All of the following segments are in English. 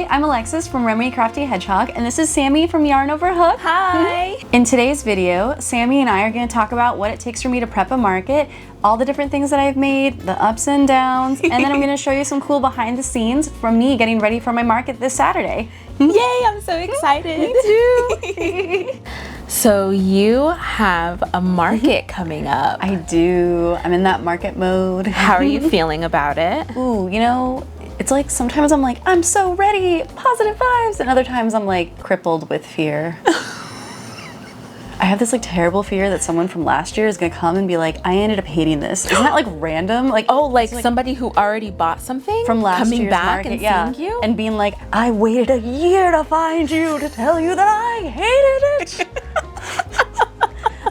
Hi, I'm Alexis from Remedy Crafty Hedgehog, and this is Sammy from Yarn Over Hook. Hi! In today's video, Sammy and I are going to talk about what it takes for me to prep a market, all the different things that I've made, the ups and downs, and then I'm going to show you some cool behind the scenes from me getting ready for my market this Saturday. Yay, I'm so excited. Me too. So you have a market coming up. I do. I'm in that market mode. How are you feeling about it? Ooh, you know, it's like sometimes I'm like, I'm so ready, positive vibes, and other times I'm like crippled with fear. I have this like terrible fear that someone from last year is gonna come and be like, I ended up hating this. Isn't that like random? Like, oh, like somebody who already bought something from last coming year's back market, and seeing you? And being like, I waited a year to find you to tell you that I hated it.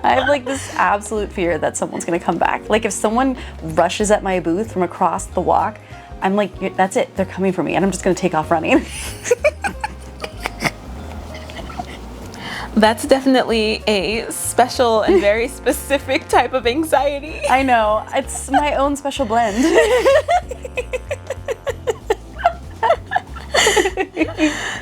I have like this absolute fear that someone's gonna come back. Like if someone rushes at my booth from across the walk, I'm like, that's it, they're coming for me, and I'm just gonna take off running. That's definitely a special and very specific type of anxiety. I know, it's my own special blend.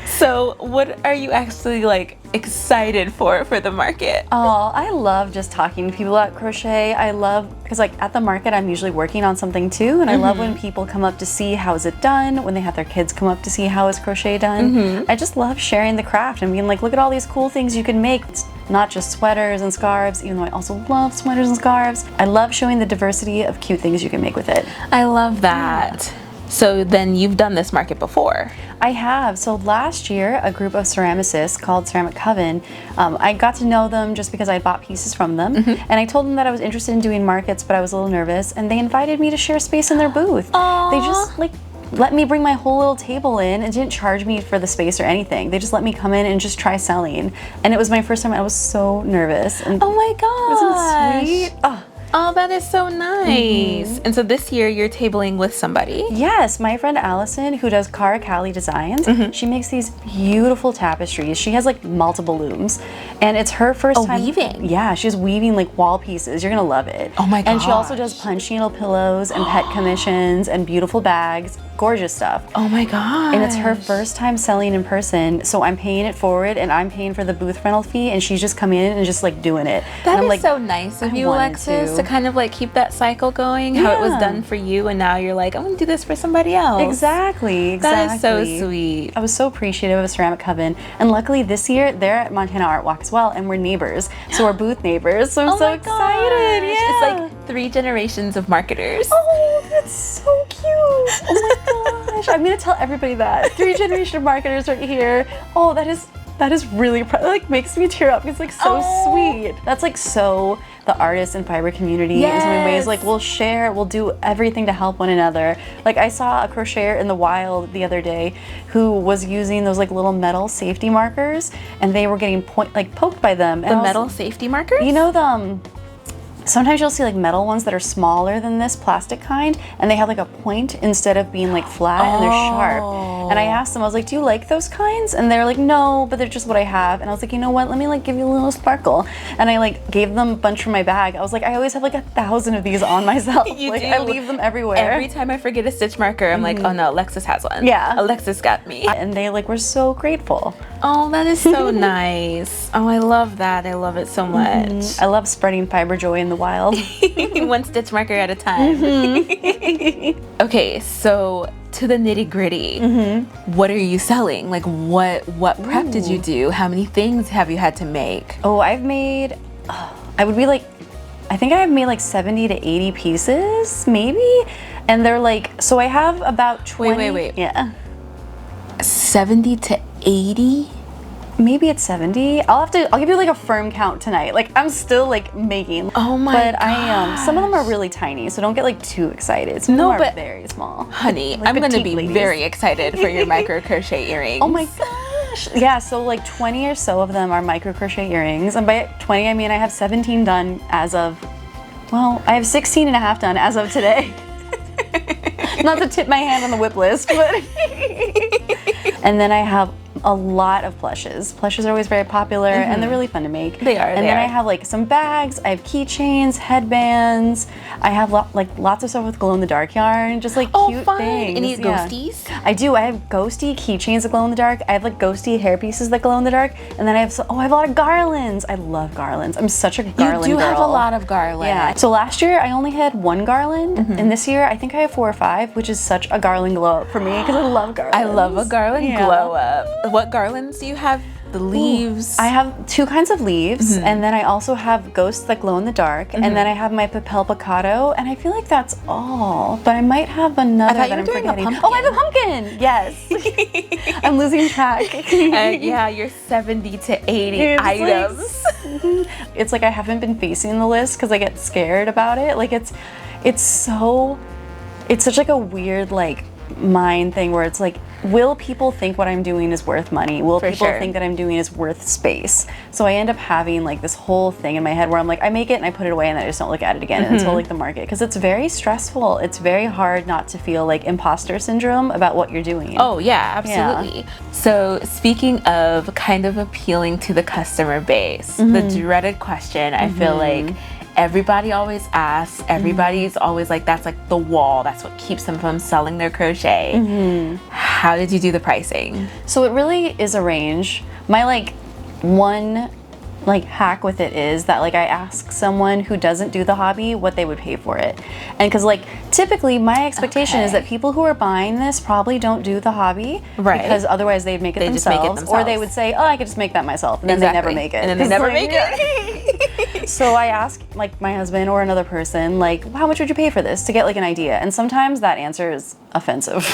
So what are you actually like excited for the market? Oh, I love just talking to people about crochet. I love, because like at the market I'm usually working on something too, and I love when people come up to see how is it done, when they have their kids come up to see how is crochet done. I just love sharing the craft and being like, look at all these cool things you can make. It's not just sweaters and scarves, even though I also love sweaters and scarves. I love showing the diversity of cute things you can make with it. I love that. Yeah. So then you've done this market before. I have. So last year, a group of ceramicists called Ceramic Coven, I got to know them just because I bought pieces from them. And I told them that I was interested in doing markets, but I was a little nervous, and they invited me to share space in their booth. Aww. They just like let me bring my whole little table in and didn't charge me for the space or anything. They just let me come in and just try selling. And it was my first time. I was so nervous. And oh my gosh. Isn't it sweet? Oh. Oh, that is so nice. And so this year you're tabling with somebody? Yes, my friend Allison, who does Caracali Designs, she makes these beautiful tapestries. She has like multiple looms, and it's her first time weaving. Yeah, she's weaving like wall pieces. You're gonna love it. Oh my gosh. And she also does punch needle pillows and pet commissions and beautiful bags. Gorgeous stuff. Oh my gosh. And it's her first time selling in person, so I'm paying it forward, and I'm paying for the booth rental fee, and she's just coming in and just like doing it. That is like, so nice of you, Alexis, to kind of like keep that cycle going, how it was done for you, and now you're like, I'm gonna do this for somebody else. Exactly. That is so sweet. I was so appreciative of Ceramic Coven, and luckily this year they're at Montana Art Walk as well, and we're neighbors, so we're booth neighbors, so I'm so excited. Yeah. It's like 3 generations of marketers. Oh, that's so cute. Oh my gosh. I'm gonna tell everybody that. 3 generation of marketers right here. Oh, that is really, like, makes me tear up. It's like so sweet. That's like so the artist and fiber community in so many ways. Like we'll share, we'll do everything to help one another. Like I saw a crocheter in the wild the other day who was using those like little metal safety markers, and they were getting poked by them. The metal safety markers? You know the sometimes you'll see like metal ones that are smaller than this plastic kind, and they have like a point instead of being like flat, and they're sharp. And I asked them, I was like, do you like those kinds? And they're like, no, but they're just what I have. And I was like, you know what, let me like give you a little sparkle. And I like gave them a bunch from my bag. I was like, I always have like 1,000 of these on myself. Like I leave them everywhere. Every time I forget a stitch marker, I'm like, oh no, Alexis has one. Yeah. Alexis got me. And they like were so grateful. Oh, that is so nice. Oh, I love that. I love it so much. I love spreading fiber joy in the wild. 1 stitch marker at a time. Okay, so to the nitty gritty, what are you selling? Like what prep did you do? How many things have you had to make? Oh, I've made, I think I've made like 70 to 80 pieces, maybe. And they're like, so I have about 20. Wait. Yeah. 70 to 80? Maybe it's 70. I'll give you like a firm count tonight. Like I'm still like making. Oh my god. But I some of them are really tiny, so don't get like too excited. Some of them are very small. Honey, like I'm gonna be very excited for your micro crochet earrings. Oh my gosh. Yeah, so like 20 or so of them are micro crochet earrings. And by 20 I mean I have 17 done as of, well, I have 16 and a half done as of today. Not to tip my hand on the whip list, but and then I have a lot of plushes. Plushes are always very popular and they're really fun to make. They are. And then I have like some bags, I have keychains, headbands, I have lots of stuff with glow-in-the-dark yarn, just like cute fun. things. Any ghosties? I do. I have ghosty keychains that glow in the dark. I have like ghosty hair pieces that glow in the dark. And then I have I have a lot of garlands. I love garlands. I'm such a garland girl. You do have a lot of garland. Yeah. So last year I only had one garland, and this year I think I have 4 or 5, which is such a garland glow up for me because I love garlands. I love a garland glow up. What garlands do you have? The leaves? I have 2 kinds of leaves, and then I also have ghosts that glow in the dark, and then I have my papel picado, and I feel like that's all. But I might have another that I'm forgetting. Oh, I have a pumpkin! Yes. I'm losing track. Yeah, you're 70 to 80 items. It's like I haven't been facing the list because I get scared about it. Like it's such like a weird like mind thing where it's like, will people think what I'm doing is worth money? Will people think that I'm doing is worth space? So I end up having like this whole thing in my head where I'm like, I make it and I put it away and I just don't look at it again until like the market, because it's very stressful. It's very hard not to feel like imposter syndrome about what you're doing. Oh yeah, absolutely. Yeah. So speaking of kind of appealing to the customer base, the dreaded question, I feel like everybody always asks, everybody's always like, that's like the wall, that's what keeps them from selling their crochet. How did you do the pricing? So it really is a range. My like one like hack with it is that like I ask someone who doesn't do the hobby what they would pay for it. And because like typically my expectation is that people who are buying this probably don't do the hobby, because otherwise they'd make it, themselves, or they would say, oh, I could just make that myself, and then they never make it. And then they never make it. So I ask like my husband or another person like, well, how much would you pay for this, to get like an idea. And sometimes that answer is offensive.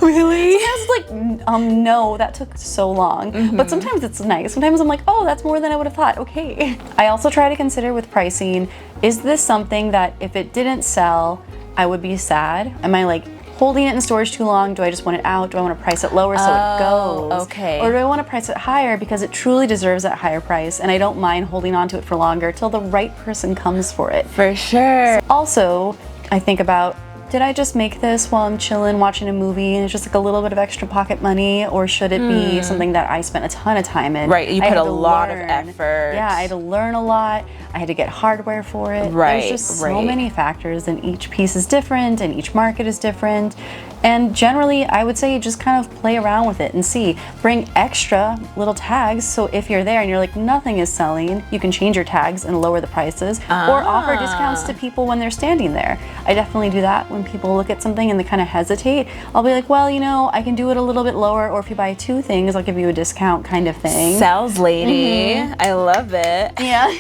Really? Sometimes it's like, no, that took so long. But sometimes it's nice. Sometimes I'm like, oh, that's more than I would have thought. Okay. I also try to consider with pricing, is this something that if it didn't sell, I would be sad? Am I like holding it in storage too long? Do I just want it out? Do I want to price it lower so it goes? Okay. Or do I want to price it higher because it truly deserves that higher price and I don't mind holding on to it for longer till the right person comes for it? For sure. Also, I think about, did I just make this while I'm chilling watching a movie and it's just like a little bit of extra pocket money, or should it be something that I spent a ton of time in? Right, you put a lot of effort. Yeah, I had to learn a lot. I had to get hardware for it. Right, there's just so many factors, and each piece is different and each market is different. And generally, I would say you just kind of play around with it and see. Bring extra little tags, so if you're there and you're like, nothing is selling, you can change your tags and lower the prices, or offer discounts to people when they're standing there. I definitely do that when people look at something and they kind of hesitate. I'll be like, well, you know, I can do it a little bit lower, or if you buy 2 things, I'll give you a discount, kind of thing. Sales lady. I love it. Yeah.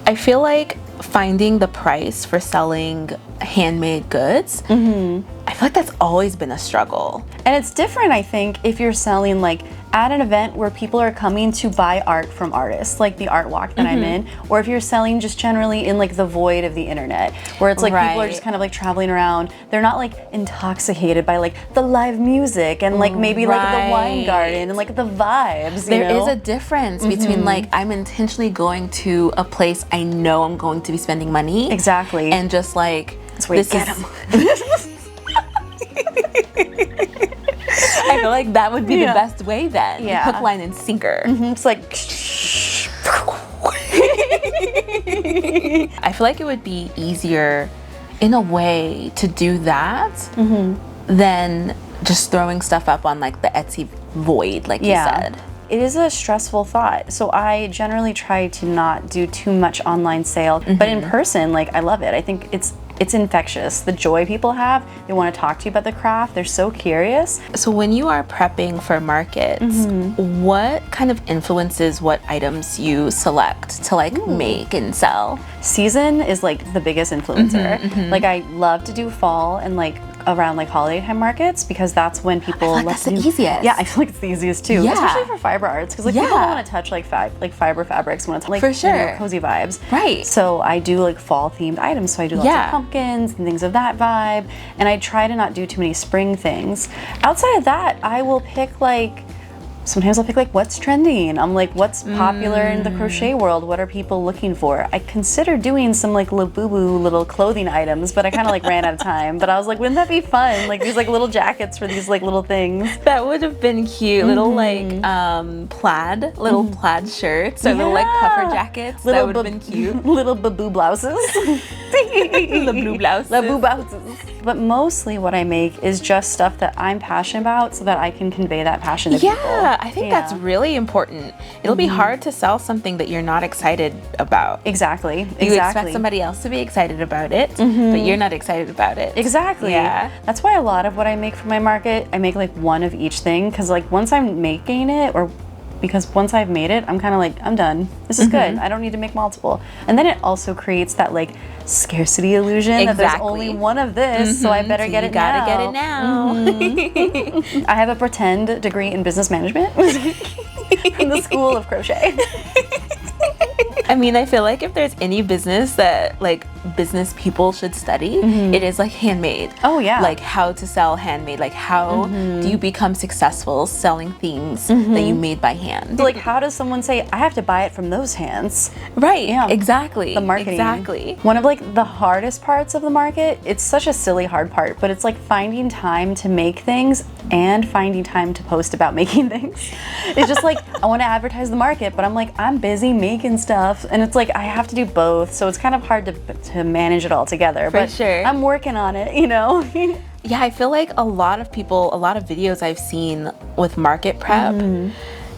I feel like finding the price for selling handmade goods, I feel like that's always been a struggle. And it's different, I think, if you're selling like at an event where people are coming to buy art from artists, like the art walk that I'm in, or if you're selling just generally in like the void of the internet, where it's like people are just kind of like traveling around. They're not like intoxicated by like the live music and like maybe like the wine garden and like the vibes. There is a difference between like, I'm intentionally going to a place I know I'm going to be spending money. Exactly. And just like, that's where you get them. I feel like that would be the best way then. Yeah. Hook, line, and sinker. It's like, I feel like it would be easier in a way to do that than just throwing stuff up on like the Etsy void, like you said. It is a stressful thought. So I generally try to not do too much online sale, but in person, like I love it. I think it's infectious. The joy people have, they want to talk to you about the craft. They're so curious. So when you are prepping for markets, what kind of influences what items you select to like make and sell? Season is like the biggest influencer. Like I love to do fall and like around like holiday time markets, because that's when people that's the easiest. Yeah, I feel like it's the easiest too. Yeah. Especially for fiber arts, because like people don't want to touch like fiber fabrics when it's like for sure. You know, cozy vibes. Right. So I do like fall themed items. So I do lots of pumpkins and things of that vibe. And I try to not do too many spring things. Outside of that, I will pick like sometimes I'll pick like what's trending. I'm like, what's popular in the crochet world? What are people looking for? I consider doing some like Labubu little clothing items, but I kind of like ran out of time. But I was like, wouldn't that be fun? Like these like little jackets for these like little things. That would have been cute. Little like plaid, little plaid shirts or little like puffer jackets. That would have been cute. Little baboo blouses. The blue blouse. Laboo blouses. But mostly what I make is just stuff that I'm passionate about so that I can convey that passion to people. Yeah, I think that's really important. It'll be hard to sell something that you're not excited about. Exactly. You expect somebody else to be excited about it, but you're not excited about it. Exactly. Yeah. That's why a lot of what I make for my market, I make like one of each thing, because like once I'm making it, or because once I've made it, I'm kind of like, I'm done. This is good. I don't need to make multiple. And then it also creates that like scarcity illusion that there's only one of this, so I better get it now. Gotta get it now. I have a pretend degree in business management from the School of Crochet. I mean, I feel like if there's any business that like business people should study, it is like handmade. Oh yeah. Like how to sell handmade. Like how do you become successful selling things that you made by hand? So, like how does someone say, I have to buy it from those hands? Right. Yeah. Exactly. The marketing. Exactly. One of like the hardest parts of the market, it's such a silly hard part, but it's like finding time to make things and finding time to post about making things. It's just like, I want to advertise the market, but I'm like, I'm busy making stuff. And it's like, I have to do both. So it's kind of hard to manage it all together. For sure. I'm working on it, you know? Yeah, I feel like a lot of people, a lot of videos I've seen with market prep,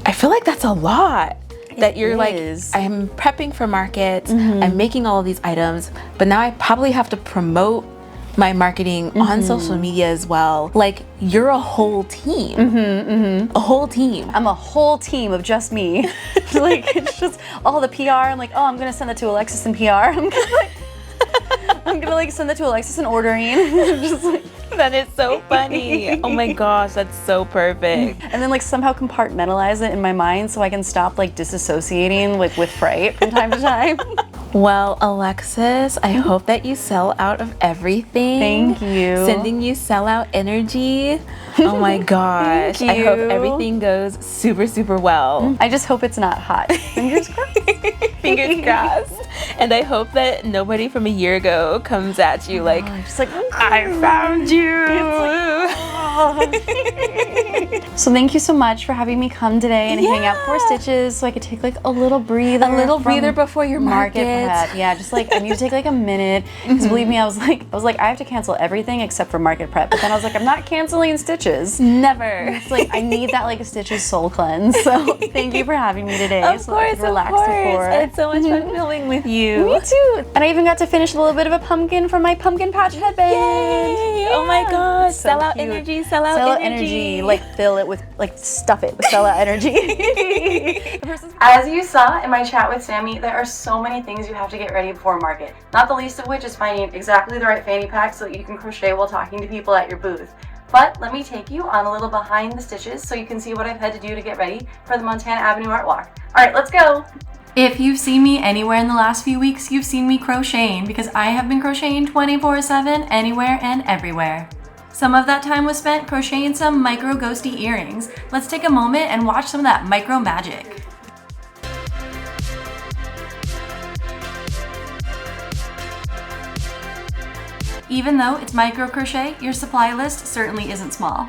I feel like that's a lot. That you're like, I'm prepping for market, I'm making all of these items, but now I probably have to promote my marketing on social media as well. Like, you're a whole team. A whole team. I'm a whole team of just me. Like, it's just all the PR. I'm like, oh, I'm gonna send that to Alexis in PR. I'm gonna like send that to Alexis in ordering. Just like, that is so funny. Oh my gosh, that's so perfect. And then like somehow compartmentalize it in my mind so I can stop like disassociating like with fright from time to time. Well, Alexis, I hope that you sell out of everything. Thank you. Sending you sellout energy. Oh my gosh. Thank I hope you. everything goes super, super well. I just hope it's not hot. Fingers crossed. Fingers crossed. And I hope that nobody from a year ago comes at you like, just like, I found you. So thank you so much for having me come today and hang out 4 stitches so I could take like a little breather. A little breather before your market prep. Yeah, just like I need to take like a minute because believe me, I was like I have to cancel everything except for market prep. But then I was like, I'm not canceling stitches. Never. It's like I need that like a stitches soul cleanse. So thank you for having me today. Of so course, I could relax of course. before. It's so much fun filming with you. Me too. And I even got to finish a little bit of a pumpkin from my pumpkin patch headband. Yay! Oh my gosh. So Sell out cute. energy, sell out energy. Like fill it with, like stuff it with sell out energy. As you saw in my chat with Sammy, there are so many things you have to get ready before market. Not the least of which is finding exactly the right fanny pack so that you can crochet while talking to people at your booth. But let me take you on a little behind the stitches so you can see what I've had to do to get ready for the Montana Ave Art Walk. All right, let's go. If you've seen me anywhere in the last few weeks, you've seen me crocheting because I have been crocheting 24/7, anywhere and everywhere. Some of that time was spent crocheting some micro ghosty earrings. Let's take a moment and watch some of that micro magic. Even though it's micro crochet, your supply list certainly isn't small.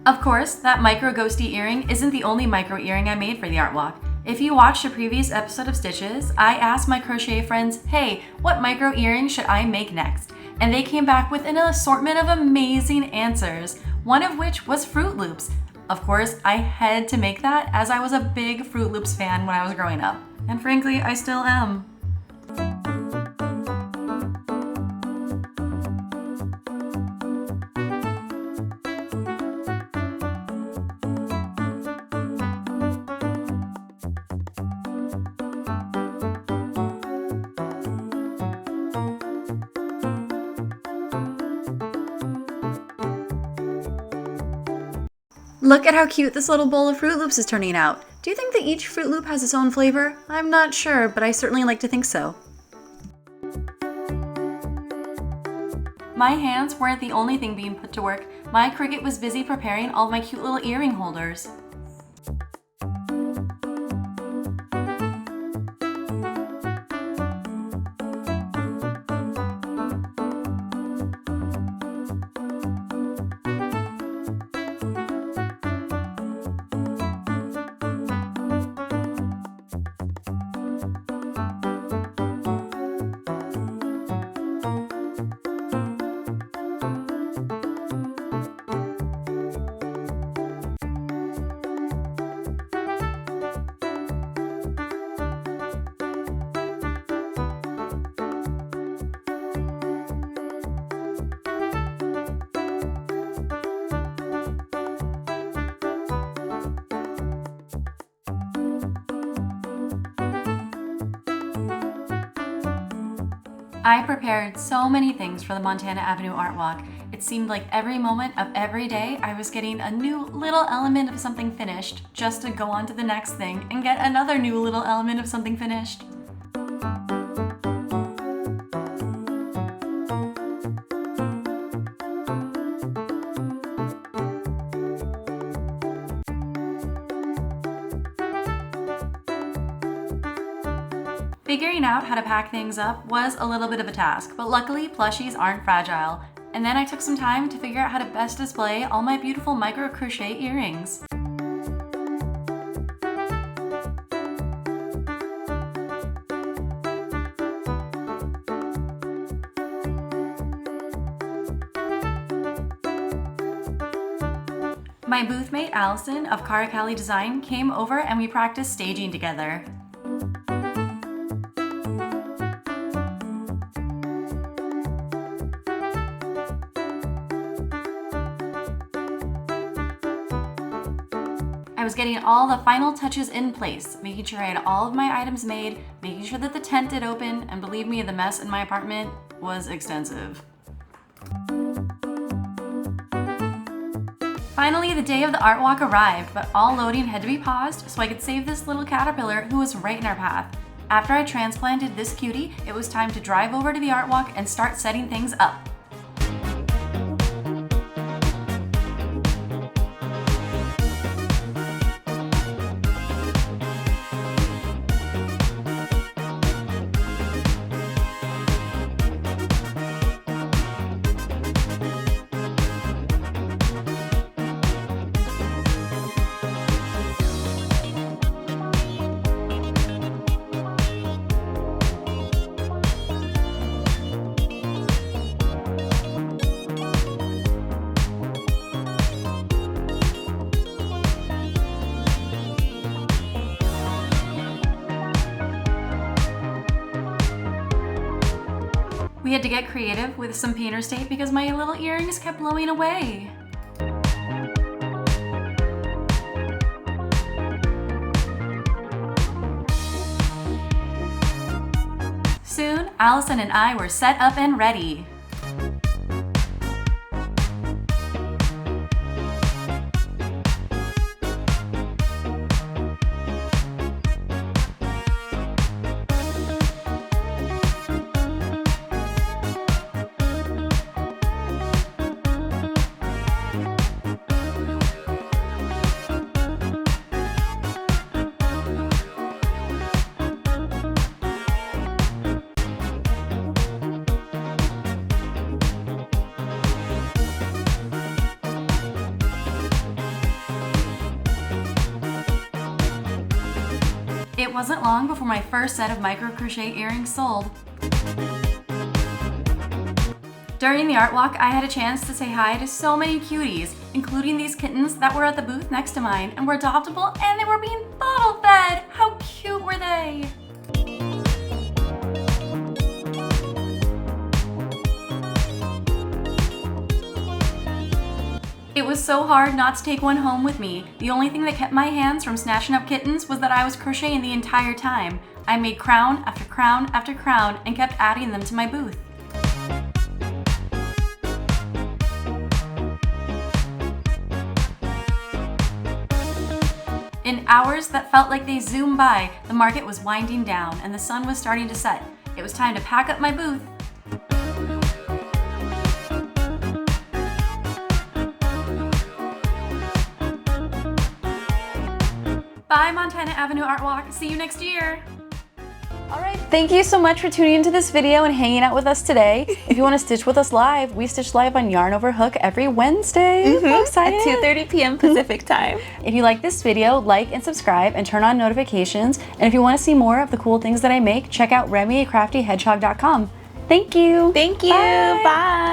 Of course, that micro ghosty earring isn't the only micro earring I made for the art walk. If you watched a previous episode of Stitches, I asked my crochet friends, hey, what micro earring should I make next? And they came back with an assortment of amazing answers, one of which was Fruit Loops. Of course, I had to make that as I was a big Fruit Loops fan when I was growing up. And frankly, I still am. Look at how cute this little bowl of Fruit Loops is turning out. Do you think that each Fruit Loop has its own flavor? I'm not sure, but I certainly like to think so. My hands weren't the only thing being put to work. My Cricut was busy preparing all my cute little earring holders. I prepared so many things for the Montana Avenue Art Walk. It seemed like every moment of every day I was getting a new little element of something finished just to go on to the next thing and get another new little element of something finished. Figuring out how to pack things up was a little bit of a task, but luckily plushies aren't fragile. And then I took some time to figure out how to best display all my beautiful micro crochet earrings. My booth mate Allison of Caracali Designs came over and we practiced staging together. I was getting all the final touches in place, making sure I had all of my items made, making sure that the tent did open, and believe me, the mess in my apartment was extensive. Finally, the day of the art walk arrived, but all loading had to be paused so I could save this little caterpillar who was right in our path. After I transplanted this cutie, it was time to drive over to the art walk and start setting things up. We had to get creative with some painter's tape because my little earrings kept blowing away. Soon, Allison and I were set up and ready. wasn't long before my first set of micro crochet earrings sold. During the art walk, I had a chance to say hi to so many cuties, including these kittens that were at the booth next to mine and were adoptable, and they were being bottle fed. How cute were they? It was so hard not to take one home with me. The only thing that kept my hands from snatching up kittens was that I was crocheting the entire time. I made crown after crown after crown and kept adding them to my booth. In hours that felt like they zoomed by, the market was winding down and the sun was starting to set. It was time to pack up my booth. Bye, Montana Ave Art Walk. See you next year. All right, thank you so much for tuning into this video and hanging out with us today. If you want to stitch with us live, we stitch live on Yarn Over Hook every Wednesday. So excited. At 2:30 p.m. Pacific time. If you like this video, like and subscribe and turn on notifications. And if you want to see more of the cool things that I make, check out RemiCraftyHedgehog.com. Thank you. Thank you. Bye.